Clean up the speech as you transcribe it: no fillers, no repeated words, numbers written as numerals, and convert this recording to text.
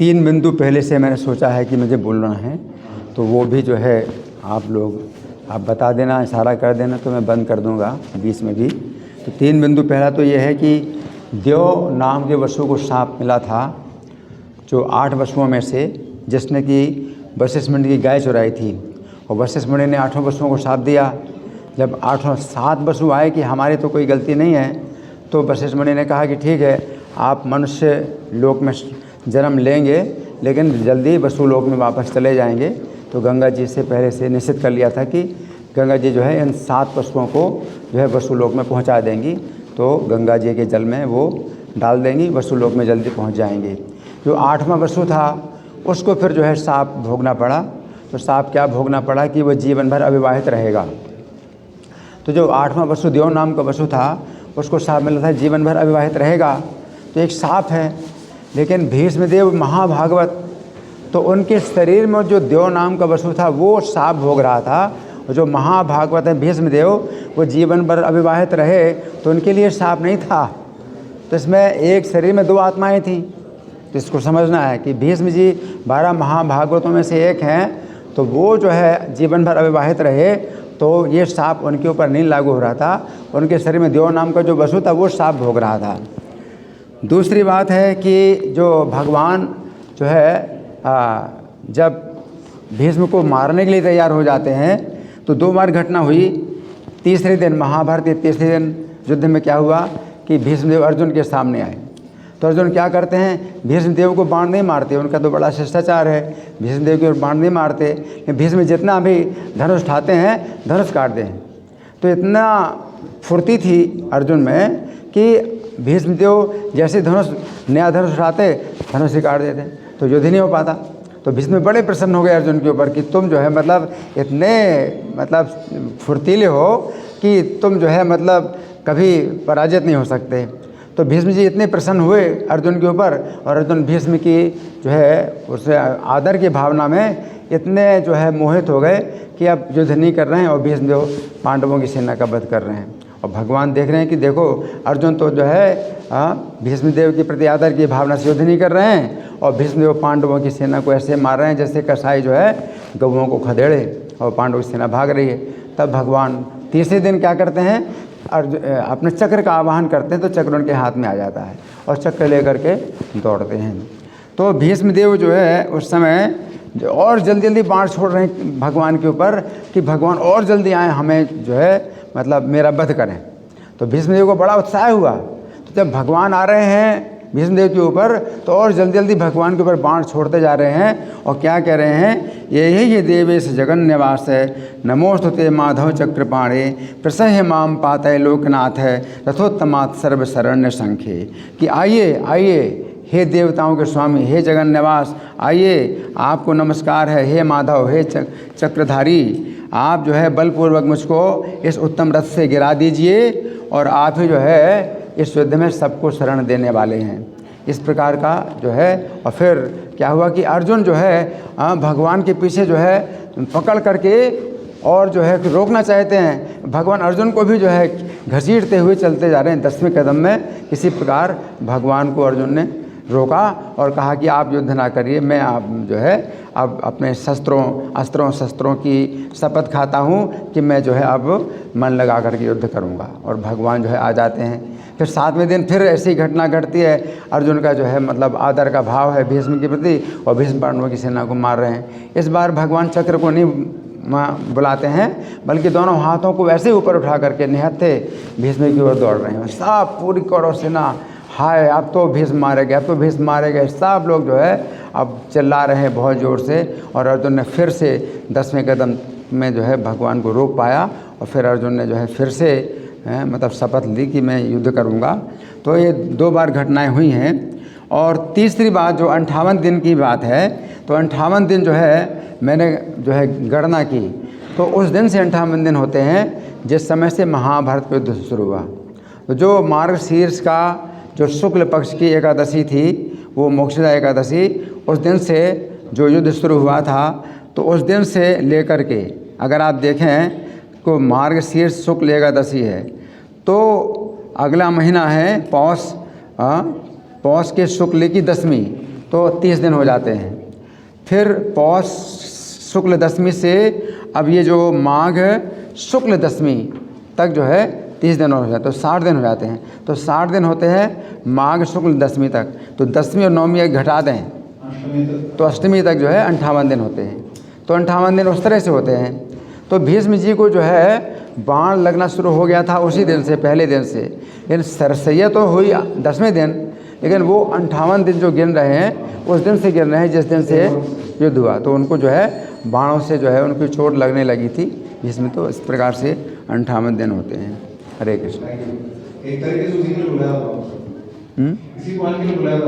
3 बिंदु पहले से मैंने सोचा है कि मुझे बोलना है, तो वो भी जो है आप बता देना, इशारा कर देना तो मैं बंद कर दूंगा बीच में भी। तो 3 बिंदु, पहला तो ये है कि देव नाम के वसु को साप मिला था, जो 8 वसुओं में से, जिसने कि वशिष्ठ मुनि की गाय चुराई थी, और वशिष्ठ मुनि ने 8 वसुओं को साप दिया। जब 7 वसु आए कि हमारी तो कोई गलती नहीं है, तो वशिष्ठ मुनि ने कहा कि ठीक है, आप मनुष्य लोक में जन्म लेंगे, लेकिन जल्दी वसु लोक में वापस चले जाएंगे। तो गंगा जी से पहले से निश्चित कर लिया था कि गंगा जी जो है इन 7 वसुओं को जो है वसु लोक में पहुंचा देंगी, तो गंगा जी के जल में वो डाल देंगी, वसु लोक में जल्दी पहुंच जाएंगे। जो 8वां वसु था उसको फिर जो है साप भोगना पड़ा। तो साप क्या भोगना पड़ा कि वह जीवन भर अविवाहित रहेगा। तो जो 8वां वसु देव नाम का वसु था उसको साप मिला था जीवन भर अविवाहित रहेगा। तो एक साप है, लेकिन भीष्मदेव महाभागवत, तो उनके शरीर में जो देव नाम का वसु था वो साप भोग रहा था, और जो महाभागवत है भीष्मदेव वो जीवन भर अविवाहित रहे, तो उनके लिए साप नहीं था। तो इसमें एक शरीर में 2 आत्माएं थीं। तो इसको समझना है कि भीष्म जी 12 महाभागवतों में से एक हैं, तो वो जो है जीवन भर अविवाहित रहे, तो ये साप उनके ऊपर नहीं लागू हो रहा था। उनके शरीर में देव नाम का जो वसु था वो साप भोग रहा था। दूसरी बात है कि जो भगवान जो है जब भीष्म को मारने के लिए तैयार हो जाते हैं, तो 2 बार घटना हुई। तीसरे दिन, महाभारत के तीसरे दिन युद्ध में क्या हुआ कि भीष्मदेव अर्जुन के सामने आए। तो अर्जुन क्या करते हैं, भीष्मदेव को बाण नहीं मारते, उनका तो बड़ा शिष्टाचार है, भीष्मदेव के बाण नहीं मारते। भीष्म जितना भी धनुष उठाते हैं धनुष काटते हैं। तो इतना फुर्ती थी अर्जुन में कि भीष्मदेव जैसे नया धनुष उठाते धनुष ही काट देते, तो युद्ध नहीं हो पाता। तो भीष्म बड़े प्रसन्न हो गए अर्जुन के ऊपर कि तुम जो है इतने फुर्तीले हो कि तुम जो है कभी पराजित नहीं हो सकते। तो भीष्म जी इतने प्रसन्न हुए अर्जुन के ऊपर, और अर्जुन भीष्म की जो है उस आदर की भावना में इतने जो है मोहित हो गए कि अब युद्ध नहीं कर रहे हैं, और भीष्मदेव पांडवों की सेना का वध कर रहे हैं। और भगवान देख रहे हैं कि देखो अर्जुन तो जो है भीष्मदेव के प्रति आदर की भावना से युद्ध नहीं कर रहे हैं, और भीष्मदेव पांडवों की सेना को ऐसे मार रहे हैं जैसे कसाई जो है गौओं को खदेड़े, और पांडवों की सेना भाग रही है। तब भगवान तीसरे दिन क्या करते हैं, अपने चक्र का आवाहन करते हैं, तो चक्र उनके हाथ में आ जाता है और चक्र लेकर के दौड़ते हैं। तो भीष्मदेव जो है उस समय और जल्दी जल्दी बाण छोड़ रहे हैं भगवान के ऊपर कि भगवान और जल्दी आए, हमें जो है मेरा वध करें। तो भीष्मदेव को बड़ा उत्साह हुआ। तो जब भगवान आ रहे हैं भीष्मदेव के ऊपर, तो और जल्दी जल्दी भगवान के ऊपर बाण छोड़ते जा रहे हैं, और क्या कह रहे हैं, ये देवेश जगन्निवास है, नमोस्तुते माधव चक्रपाणे, प्रसह्य माम पातय लोकनाथ है, रथोत्तमात् सर्व शरण्य संख्ये। कि आइए हे देवताओं के स्वामी, हे जगन्निवास, आइए, आपको नमस्कार है, हे माधव, हे चक्रधारी, आप जो है बलपूर्वक मुझको इस उत्तम रथ से गिरा दीजिए, और आप ही जो है इस युद्ध में सबको शरण देने वाले हैं। इस प्रकार का जो है। और फिर क्या हुआ कि अर्जुन जो है भगवान के पीछे जो है पकड़ करके और जो है रोकना चाहते हैं। भगवान अर्जुन को भी जो है घसीटते हुए चलते जा रहे हैं 10वें कदम में। किसी प्रकार भगवान को अर्जुन ने रोका और कहा कि आप युद्ध ना करिए, मैं आप जो है अब अपने शस्त्रों की शपथ खाता हूँ कि मैं जो है अब मन लगा करके युद्ध करूँगा। और भगवान जो है आ जाते हैं। फिर 7वें दिन फिर ऐसी घटना घटती है। अर्जुन का जो है आदर का भाव है भीष्म के प्रति, और भीष्म पांडवों की सेना को मार रहे हैं। इस बार भगवान चक्र को नहीं बुलाते हैं, बल्कि दोनों हाथों को ऐसे ऊपर उठा करके निहत्थे भीष्म की ओर दौड़ रहे हैं। सब पूरी कौरव सेना, हाय अब तो भीष्म मारे गए, अब तो भीष्म मारे गए, सब लोग जो है अब चिल्ला रहे हैं बहुत ज़ोर से। और अर्जुन ने फिर से 10वें कदम में जो है भगवान को रोक पाया, और फिर अर्जुन ने जो है फिर से शपथ ली कि मैं युद्ध करूंगा। तो ये 2 बार घटनाएं हुई हैं। और तीसरी बात जो 58 दिन की बात है, तो 58 दिन जो है मैंने जो है गणना की, तो उस दिन से 58 दिन होते हैं जिस समय से महाभारत का युद्ध शुरू हुआ। तो जो मार्गशीर्ष का जो शुक्ल पक्ष की एकादशी थी, वो मोक्षदा एकादशी, उस दिन से जो युद्ध शुरू हुआ था, तो उस दिन से लेकर के अगर आप देखें को मार्गशीर्ष शुक्ल एकादशी है, तो अगला महीना है पौष के शुक्ल की 10वीं, तो 30 दिन हो जाते हैं। फिर पौष शुक्ल दशमी से अब ये जो माघ शुक्ल दशमी तक जो है 30 दिन और हो जाते, तो 60 दिन हो जाते हैं। तो 60 दिन होते हैं माघ शुक्ल दशमी तक। तो दशमी और नवमी एक घटा दें तो अष्टमी तक जो है 58 दिन होते हैं। तो 58 दिन उस तरह से होते हैं। तो भीष्म जी को जो है बाण लगना शुरू हो गया था उसी दिन से, पहले दिन से। लेकिन सरसैया तो हुई 10वें दिन, लेकिन वो 58 दिन जो गिन रहे हैं उस दिन से गिन रहे हैं जिस दिन से युद्ध हुआ। तो उनको जो है बाणों से जो है उनकी चोट लगने लगी थी जिसमें, तो इस प्रकार से 58 दिन होते हैं। हरे कृष्ण। एक तरीके से उसी के लिए बुलाया था। इसी को बुलाया था।